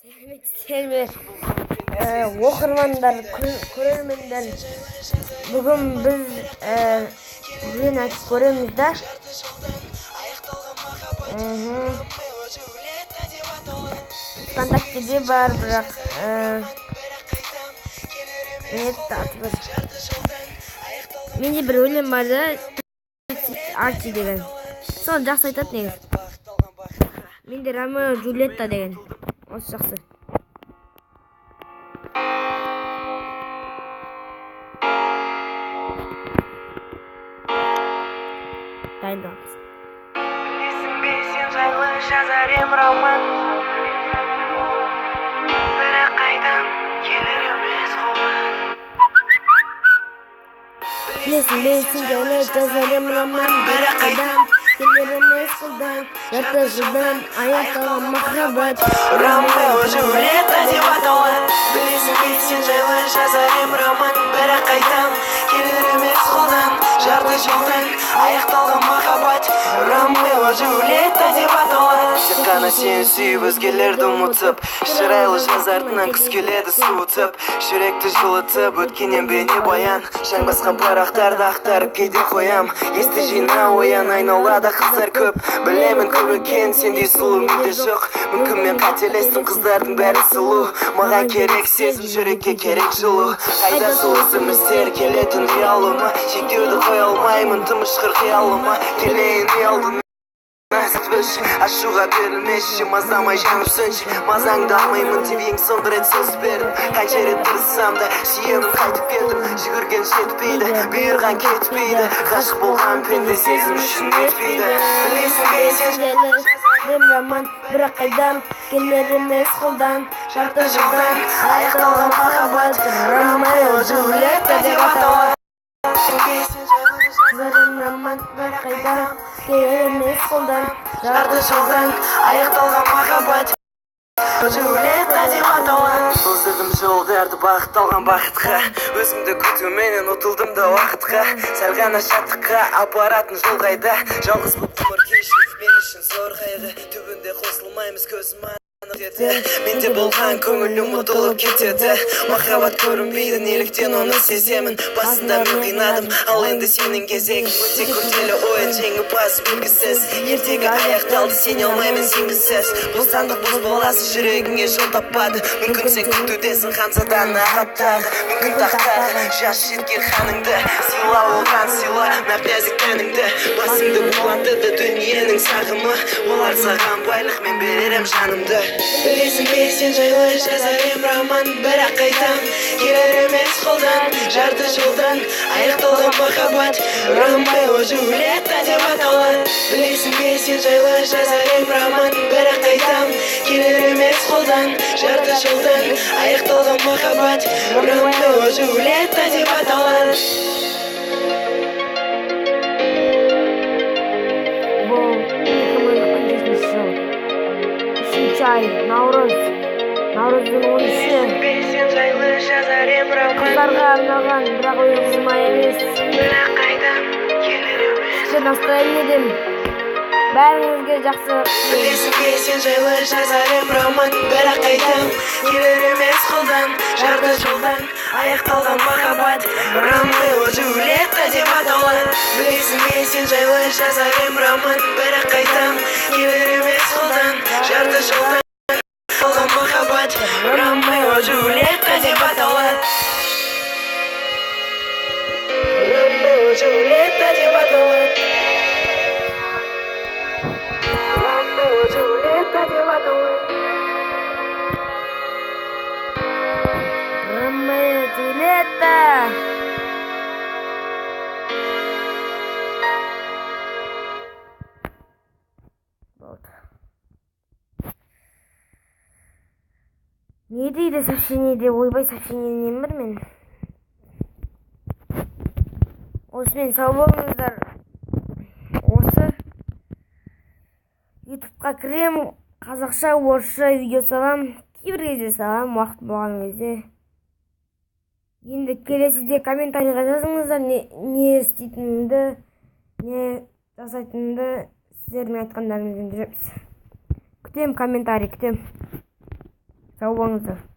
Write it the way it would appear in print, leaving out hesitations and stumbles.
Сәлеметсіздер ме оқырмандар, көрермендер. Бүгін біз өлең айтып көреміз да. Вконтактеде бар, бірақ менде бір өлең бар да, Арчи деген. Соны жақсы айтады негізі. Менде Ромео Джульетта деген. Осы жақсы. Дайындалыңыз. Білесің бе сен жайлы жазар ем роман, бірақ қайдан келер емес қолдан. Білесің бе сен жайлы жазар ем роман, бірақ қайдан келер емес қолдан. Жарты жылдан аяқталған махаббат, Ромео Джульетта деп аталады. Білесің бе сен жайлы жазар ем роман, бірақ қайдан келер емес қолдан. Жарты жылдан аяқталған махаббат, Ромео Джульетта деп аталады. Тек қана сені сүйіп өзгелерді ұмытып, шырайлы жаз артынан күз келеді суытып, жүректі жылытып өткеннен бейне баян. Шаң басқан парақтарды ақтарып кейде қоям, есті жина оян, айналада қыздар көп. Білемін көп екен сендей сұлу менде жоқ, мүмкін мен қателестім, қыздардың бәрі сұлу. Маған керек сезім, жүрекке керек жылу. Қайда сол ізіміздер келетін ұялыма, шектеуді қоя алмаймын, тым ұшқыр қиялыма. Келейін ұялдың ашуға берілмеші, мазамай жанып сөнші. Мазаңды алмаймын деп ең соңғы рет сөз бердім. Қанша рет тырыссам да сүйемін, қайтып келдім. Жүгірген жетпейді, бұйырған кетпейді. Ғашық болған пенде сезім үшін етпейді. Білесің бе сен жазарым роман, бірақ қайдан келер емес қолдан. Жарты жылдан аяқталған махаббат, Ромео Джульетта деп аталады. Жазарым роман, бірақ қайдан келер емес қолдан. Жарты жылдан аяқталған махаббат, Джульетта деп аталады. Тоздырдым жолдарды бағытталған бақытқа, өзімді күтуменен ұтылдым да уақытқа. Сәл ғана шаттыққа апаратын жол қайда, жалғыз бұл ғұмыр кешу мен үшін зор қайғы. Түбінде қосылмаймыз көзім анық еді, менде болған көңілім ұмытылып кетеді. Махаббат көрінбейді, неліктен оны сеземін. Басында мен қинадым, ал енді сенің кезегің. Өте күрделі ойын жеңімпаз белгісіз, ертегі аяқталды, сене алмаймын сенгісіз. Бостандық бос баласы жүрегіңе жол таппады. Мүмкін сен күтудесің ханзадан ағаттағы, мүмкін тақтағы жас жеткен ханыңды. Сыйла оған сыйла нәпнәзік тәніңді, басыңды буландырды дүниенің сағымы. Олар саған байлық, мен беререм жанымды. Білесің бе сен жайлы жазар ем роман, бірақ қайдан келер емес қолдан. Жарты жылдан аяқталған махаббат, Ромео Джульетта деп аталады. Білесің бе сен жайлы жазар ем роман, бірақ қайдан келер емес қолдан. Жарты жылдан аяқталған махаббат, Ромео Джульетта деп аталады. Наурыздың 13-і қыздарға арналған, бірақ ұйғызыма емес. Бірақ қайдан келер емес Настроениеден бәріңізге жақсы. Білесің бе сен жайлы жазар ем роман, бірақ қайдан келер емес қолдан. Жарты жылдан аяқталған махаббат, Ромео Джульетта деп аталады. Білесің бе сен жайлы жазар ем роман, бірақ қайдан келер емес қолдан. Жарты жылдан аяқталған махаббат, Ромео Джульетта деп аталады. Ромео Джульетта деп аталады. Ромео Джульетта деп аталады. Ромео Джульетта. Не дейді сообщениеде, ойбай сообщениеден бір мен. Осымен сау болыңыздар. Осы ютубқа кірем, қазақша, орысша видео салам, кейбір кезде салам, уақыт болған кезде. Енді келесіде комментарийға жазыңыздар, не істейтінімді, не жасайтынымды сіздердің айтқандарыңызбен жүреміз. Күтем комментарий, күтем. Sağ olыңыздар.